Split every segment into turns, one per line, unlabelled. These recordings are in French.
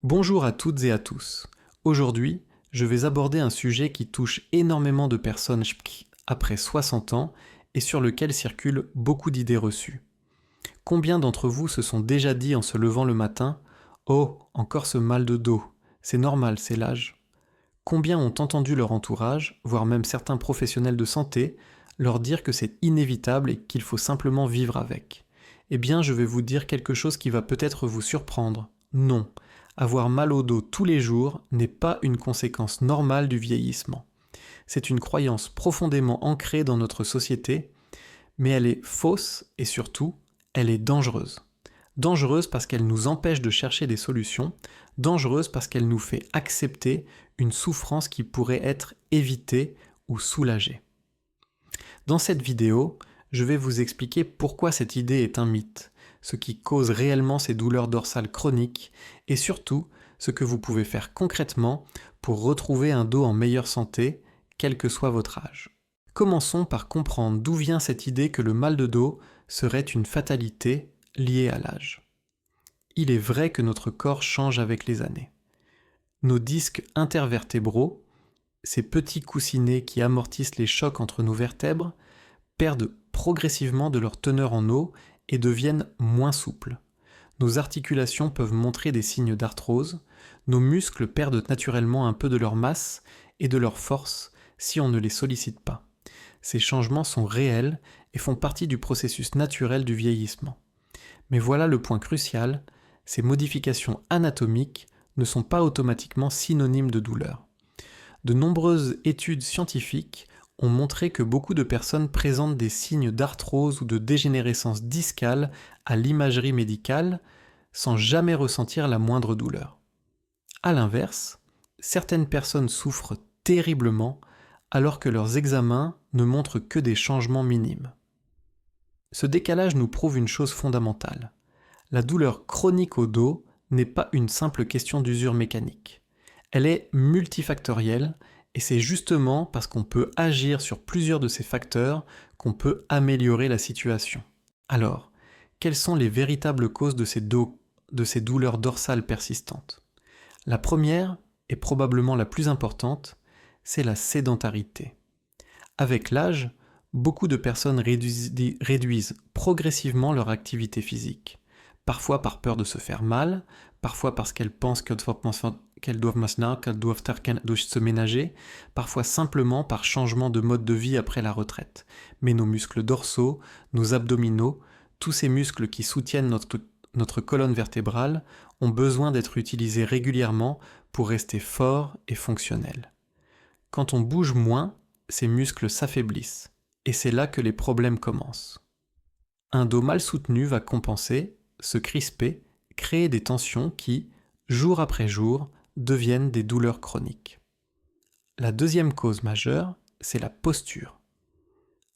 Bonjour à toutes et à tous. Aujourd'hui, je vais aborder un sujet qui touche énormément de personnes après 60 ans et sur lequel circulent beaucoup d'idées reçues. Combien d'entre vous se sont déjà dit en se levant le matin « Oh, encore ce mal de dos, c'est normal, c'est l'âge ». Combien ont entendu leur entourage, voire même certains professionnels de santé, leur dire que c'est inévitable et qu'il faut simplement vivre avec. Eh bien, je vais vous dire quelque chose qui va peut-être vous surprendre. Non, avoir mal au dos tous les jours n'est pas une conséquence normale du vieillissement. C'est une croyance profondément ancrée dans notre société, mais elle est fausse et surtout, elle est dangereuse. Dangereuse parce qu'elle nous empêche de chercher des solutions, dangereuse parce qu'elle nous fait accepter une souffrance qui pourrait être évitée ou soulagée. Dans cette vidéo, je vais vous expliquer pourquoi cette idée est un mythe, ce qui cause réellement ces douleurs dorsales chroniques et surtout ce que vous pouvez faire concrètement pour retrouver un dos en meilleure santé, quel que soit votre âge. Commençons par comprendre d'où vient cette idée que le mal de dos serait une fatalité liée à l'âge. Il est vrai que notre corps change avec les années. Nos disques intervertébraux, ces petits coussinets qui amortissent les chocs entre nos vertèbres, perdent progressivement de leur teneur en eau et deviennent moins souples. Nos articulations peuvent montrer des signes d'arthrose, nos muscles perdent naturellement un peu de leur masse et de leur force si on ne les sollicite pas. Ces changements sont réels et font partie du processus naturel du vieillissement. Mais voilà le point crucial, ces modifications anatomiques ne sont pas automatiquement synonymes de douleur. De nombreuses études scientifiques ont montré que beaucoup de personnes présentent des signes d'arthrose ou de dégénérescence discale à l'imagerie médicale sans jamais ressentir la moindre douleur. A l'inverse, certaines personnes souffrent terriblement alors que leurs examens ne montrent que des changements minimes. Ce décalage nous prouve une chose fondamentale. La douleur chronique au dos n'est pas une simple question d'usure mécanique. Elle est multifactorielle et c'est justement parce qu'on peut agir sur plusieurs de ces facteurs qu'on peut améliorer la situation. Alors, quelles sont les véritables causes de ces douleurs dorsales persistantes ? La première, et probablement la plus importante, c'est la sédentarité. Avec l'âge, beaucoup de personnes réduisent progressivement leur activité physique, parfois par peur de se faire mal, parfois parce qu'elles pensent qu'elles doivent se ménager, parfois simplement par changement de mode de vie après la retraite. Mais nos muscles dorsaux, nos abdominaux, tous ces muscles qui soutiennent notre colonne vertébrale ont besoin d'être utilisés régulièrement pour rester forts et fonctionnels. Quand on bouge moins, ces muscles s'affaiblissent, et c'est là que les problèmes commencent. Un dos mal soutenu va compenser, se crisper, créer des tensions qui, jour après jour, deviennent des douleurs chroniques. La deuxième cause majeure, c'est la posture.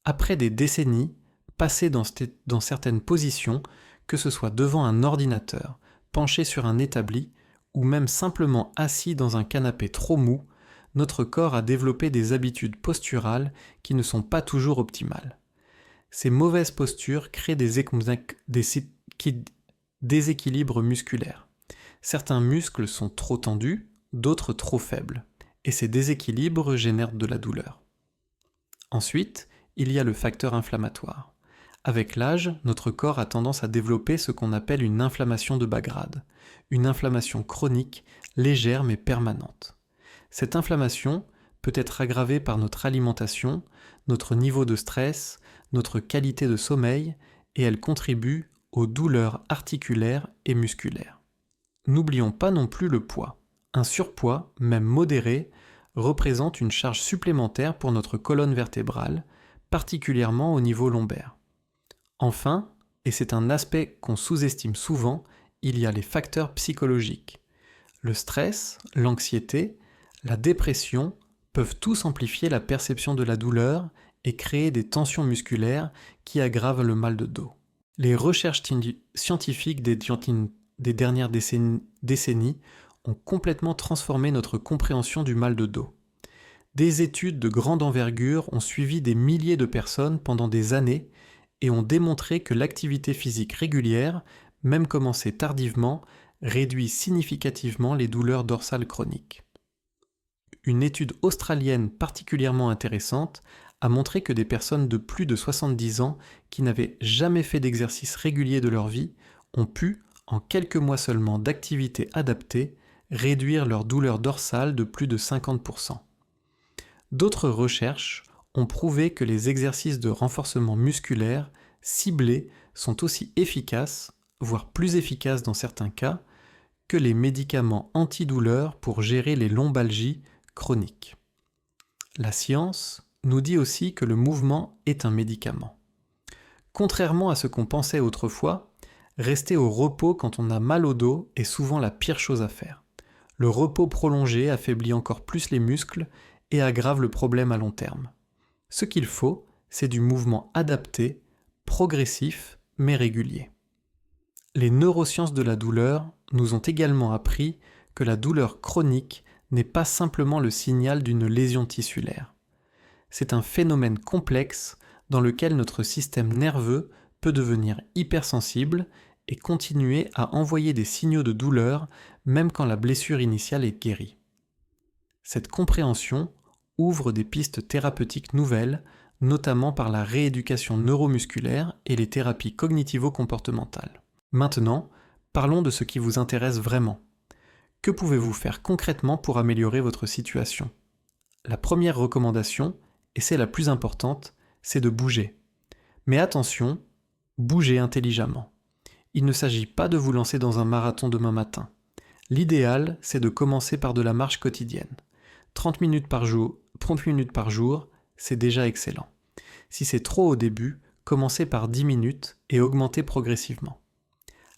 Après des décennies passées dans certaines positions, que ce soit devant un ordinateur, penché sur un établi, ou même simplement assis dans un canapé trop mou, notre corps a développé des habitudes posturales qui ne sont pas toujours optimales. Ces mauvaises postures créent des déséquilibres musculaires. Certains muscles sont trop tendus, d'autres trop faibles, et ces déséquilibres génèrent de la douleur. Ensuite, il y a le facteur inflammatoire. Avec l'âge, notre corps a tendance à développer ce qu'on appelle une inflammation de bas grade, une inflammation chronique, légère mais permanente. Cette inflammation peut être aggravée par notre alimentation, notre niveau de stress, notre qualité de sommeil, et elle contribue aux douleurs articulaires et musculaires. N'oublions pas non plus le poids. Un surpoids, même modéré, représente une charge supplémentaire pour notre colonne vertébrale, particulièrement au niveau lombaire. Enfin, et c'est un aspect qu'on sous-estime souvent, il y a les facteurs psychologiques. Le stress, l'anxiété, la dépression peuvent tous amplifier la perception de la douleur et créer des tensions musculaires qui aggravent le mal de dos. Les recherches scientifiques des dernières décennies ont complètement transformé notre compréhension du mal de dos. Des études de grande envergure ont suivi des milliers de personnes pendant des années et ont démontré que l'activité physique régulière, même commencée tardivement, réduit significativement les douleurs dorsales chroniques. Une étude australienne particulièrement intéressante a montré que des personnes de plus de 70 ans qui n'avaient jamais fait d'exercice régulier de leur vie ont pu, en quelques mois seulement d'activité adaptée, réduire leur douleur dorsale de plus de 50%. D'autres recherches ont prouvé que les exercices de renforcement musculaire ciblés sont aussi efficaces, voire plus efficaces dans certains cas, que les médicaments antidouleurs pour gérer les lombalgies chroniques. La science nous dit aussi que le mouvement est un médicament. Contrairement à ce qu'on pensait autrefois, rester au repos quand on a mal au dos est souvent la pire chose à faire. Le repos prolongé affaiblit encore plus les muscles et aggrave le problème à long terme. Ce qu'il faut, c'est du mouvement adapté, progressif, mais régulier. Les neurosciences de la douleur nous ont également appris que la douleur chronique n'est pas simplement le signal d'une lésion tissulaire. C'est un phénomène complexe dans lequel notre système nerveux peut devenir hypersensible et continuer à envoyer des signaux de douleur même quand la blessure initiale est guérie. Cette compréhension ouvre des pistes thérapeutiques nouvelles, notamment par la rééducation neuromusculaire et les thérapies cognitivo-comportementales. Maintenant, parlons de ce qui vous intéresse vraiment. Que pouvez-vous faire concrètement pour améliorer votre situation ? La première recommandation, et c'est la plus importante, c'est de bouger. Mais attention, bougez intelligemment. Il ne s'agit pas de vous lancer dans un marathon demain matin. L'idéal, c'est de commencer par de la marche quotidienne. 30 minutes par jour, c'est déjà excellent. Si c'est trop au début, commencez par 10 minutes et augmentez progressivement.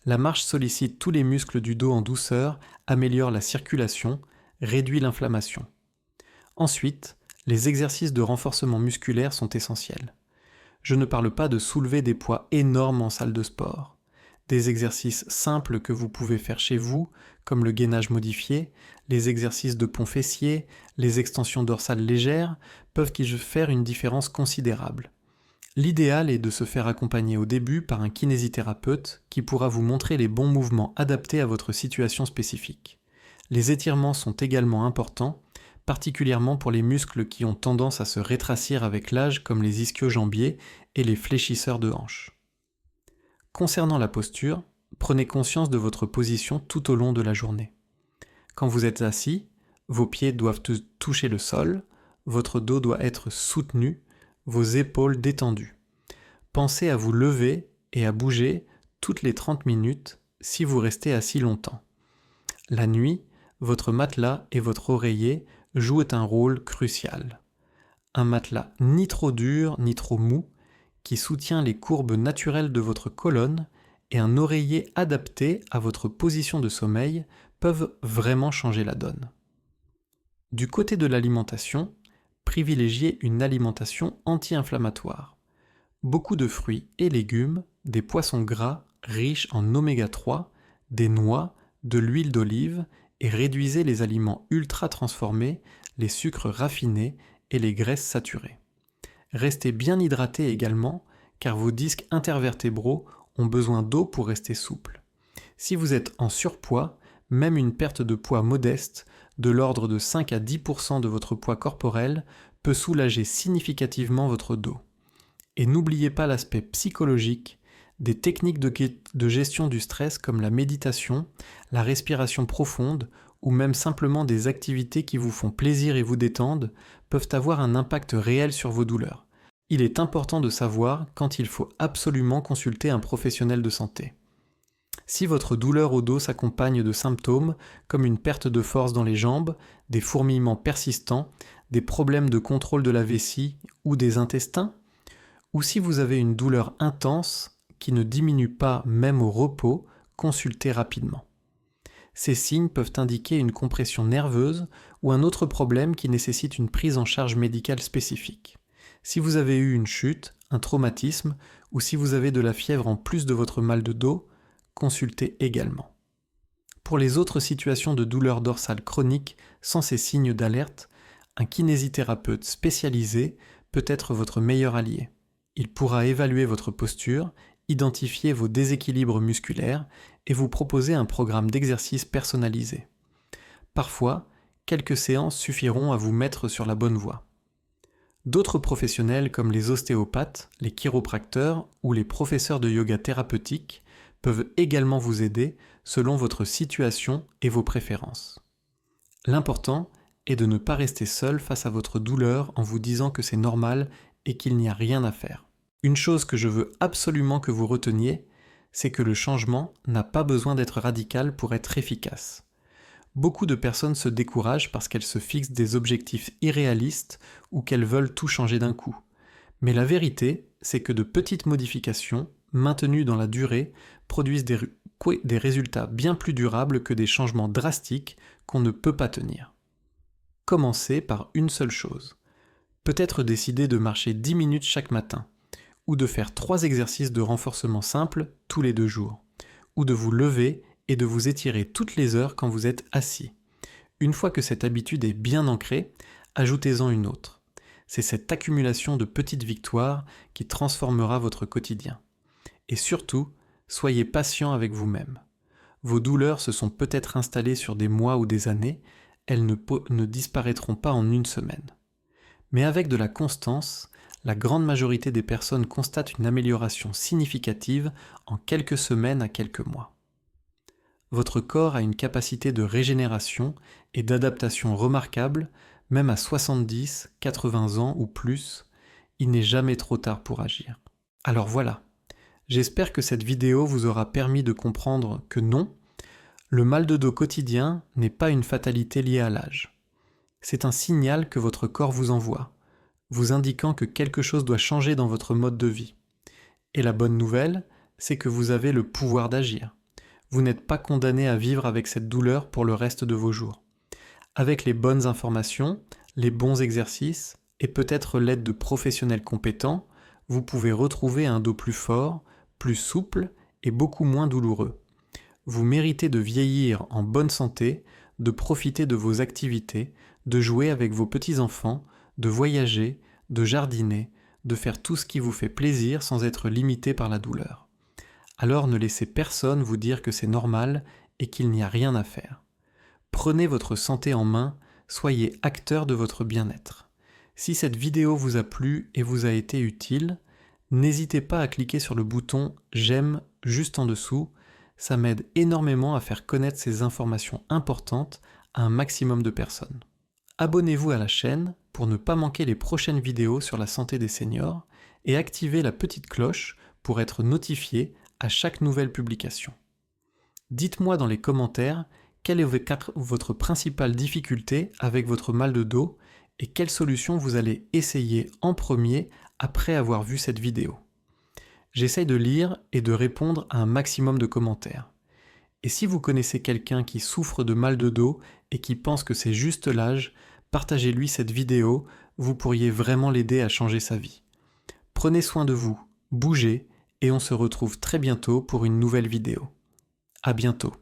La marche sollicite tous les muscles du dos en douceur, améliore la circulation, réduit l'inflammation. Ensuite, les exercices de renforcement musculaire sont essentiels. Je ne parle pas de soulever des poids énormes en salle de sport. Des exercices simples que vous pouvez faire chez vous, comme le gainage modifié, les exercices de pont fessier, les extensions dorsales légères, peuvent faire une différence considérable. L'idéal est de se faire accompagner au début par un kinésithérapeute qui pourra vous montrer les bons mouvements adaptés à votre situation spécifique. Les étirements sont également importants, particulièrement pour les muscles qui ont tendance à se rétracir avec l'âge comme les ischio-jambiers et les fléchisseurs de hanches. Concernant la posture, prenez conscience de votre position tout au long de la journée. Quand vous êtes assis, vos pieds doivent toucher le sol, votre dos doit être soutenu, vos épaules détendues. Pensez à vous lever et à bouger toutes les 30 minutes si vous restez assis longtemps. La nuit, votre matelas et votre oreiller jouent un rôle crucial. Un matelas ni trop dur ni trop mou, qui soutient les courbes naturelles de votre colonne, et un oreiller adapté à votre position de sommeil peuvent vraiment changer la donne. Du côté de l'alimentation, privilégiez une alimentation anti-inflammatoire. Beaucoup de fruits et légumes, des poissons gras riches en oméga 3, des noix, de l'huile d'olive et réduisez les aliments ultra transformés, les sucres raffinés et les graisses saturées. Restez bien hydraté également, car vos disques intervertébraux ont besoin d'eau pour rester souples. Si vous êtes en surpoids, même une perte de poids modeste, de l'ordre de 5 à 10% de votre poids corporel, peut soulager significativement votre dos. Et n'oubliez pas l'aspect psychologique, des techniques de gestion du stress comme la méditation, la respiration profonde ou même simplement des activités qui vous font plaisir et vous détendent peuvent avoir un impact réel sur vos douleurs. Il est important de savoir quand il faut absolument consulter un professionnel de santé. Si votre douleur au dos s'accompagne de symptômes comme une perte de force dans les jambes, des fourmillements persistants, des problèmes de contrôle de la vessie ou des intestins, ou si vous avez une douleur intense qui ne diminue pas même au repos, consultez rapidement. Ces signes peuvent indiquer une compression nerveuse ou un autre problème qui nécessite une prise en charge médicale spécifique. Si vous avez eu une chute, un traumatisme, ou si vous avez de la fièvre en plus de votre mal de dos, consultez également. Pour les autres situations de douleur dorsale chronique sans ces signes d'alerte, un kinésithérapeute spécialisé peut être votre meilleur allié. Il pourra évaluer votre posture, identifier vos déséquilibres musculaires et vous proposer un programme d'exercice personnalisé. Parfois, quelques séances suffiront à vous mettre sur la bonne voie. D'autres professionnels comme les ostéopathes, les chiropracteurs ou les professeurs de yoga thérapeutique peuvent également vous aider selon votre situation et vos préférences. L'important est de ne pas rester seul face à votre douleur en vous disant que c'est normal et qu'il n'y a rien à faire. Une chose que je veux absolument que vous reteniez, c'est que le changement n'a pas besoin d'être radical pour être efficace. Beaucoup de personnes se découragent parce qu'elles se fixent des objectifs irréalistes ou qu'elles veulent tout changer d'un coup. Mais la vérité, c'est que de petites modifications, maintenues dans la durée, produisent des résultats bien plus durables que des changements drastiques qu'on ne peut pas tenir. Commencez par une seule chose. Peut-être décider de marcher 10 minutes chaque matin, ou de faire 3 exercices de renforcement simples tous les 2 jours, ou de vous lever et de vous étirer toutes les heures quand vous êtes assis. Une fois que cette habitude est bien ancrée, ajoutez-en une autre. C'est cette accumulation de petites victoires qui transformera votre quotidien. Et surtout, soyez patient avec vous-même. Vos douleurs se sont peut-être installées sur des mois ou des années, elles ne disparaîtront pas en une semaine. Mais avec de la constance, la grande majorité des personnes constatent une amélioration significative en quelques semaines à quelques mois. Votre corps a une capacité de régénération et d'adaptation remarquable, même à 70, 80 ans ou plus, il n'est jamais trop tard pour agir. Alors voilà, j'espère que cette vidéo vous aura permis de comprendre que non, le mal de dos quotidien n'est pas une fatalité liée à l'âge. C'est un signal que votre corps vous envoie, vous indiquant que quelque chose doit changer dans votre mode de vie. Et la bonne nouvelle, c'est que vous avez le pouvoir d'agir. Vous n'êtes pas condamné à vivre avec cette douleur pour le reste de vos jours. Avec les bonnes informations, les bons exercices et peut-être l'aide de professionnels compétents, vous pouvez retrouver un dos plus fort, plus souple et beaucoup moins douloureux. Vous méritez de vieillir en bonne santé, de profiter de vos activités, de jouer avec vos petits-enfants, de voyager, de jardiner, de faire tout ce qui vous fait plaisir sans être limité par la douleur. Alors ne laissez personne vous dire que c'est normal et qu'il n'y a rien à faire. Prenez votre santé en main, soyez acteur de votre bien-être. Si cette vidéo vous a plu et vous a été utile, n'hésitez pas à cliquer sur le bouton « J'aime » juste en dessous, ça m'aide énormément à faire connaître ces informations importantes à un maximum de personnes. Abonnez-vous à la chaîne pour ne pas manquer les prochaines vidéos sur la santé des seniors et activez la petite cloche pour être notifié à chaque nouvelle publication. Dites-moi dans les commentaires quelle est votre principale difficulté avec votre mal de dos et quelle solution vous allez essayer en premier après avoir vu cette vidéo. J'essaye de lire et de répondre à un maximum de commentaires. Et si vous connaissez quelqu'un qui souffre de mal de dos et qui pense que c'est juste l'âge, partagez-lui cette vidéo, vous pourriez vraiment l'aider à changer sa vie. Prenez soin de vous, bougez, et on se retrouve très bientôt pour une nouvelle vidéo. À bientôt.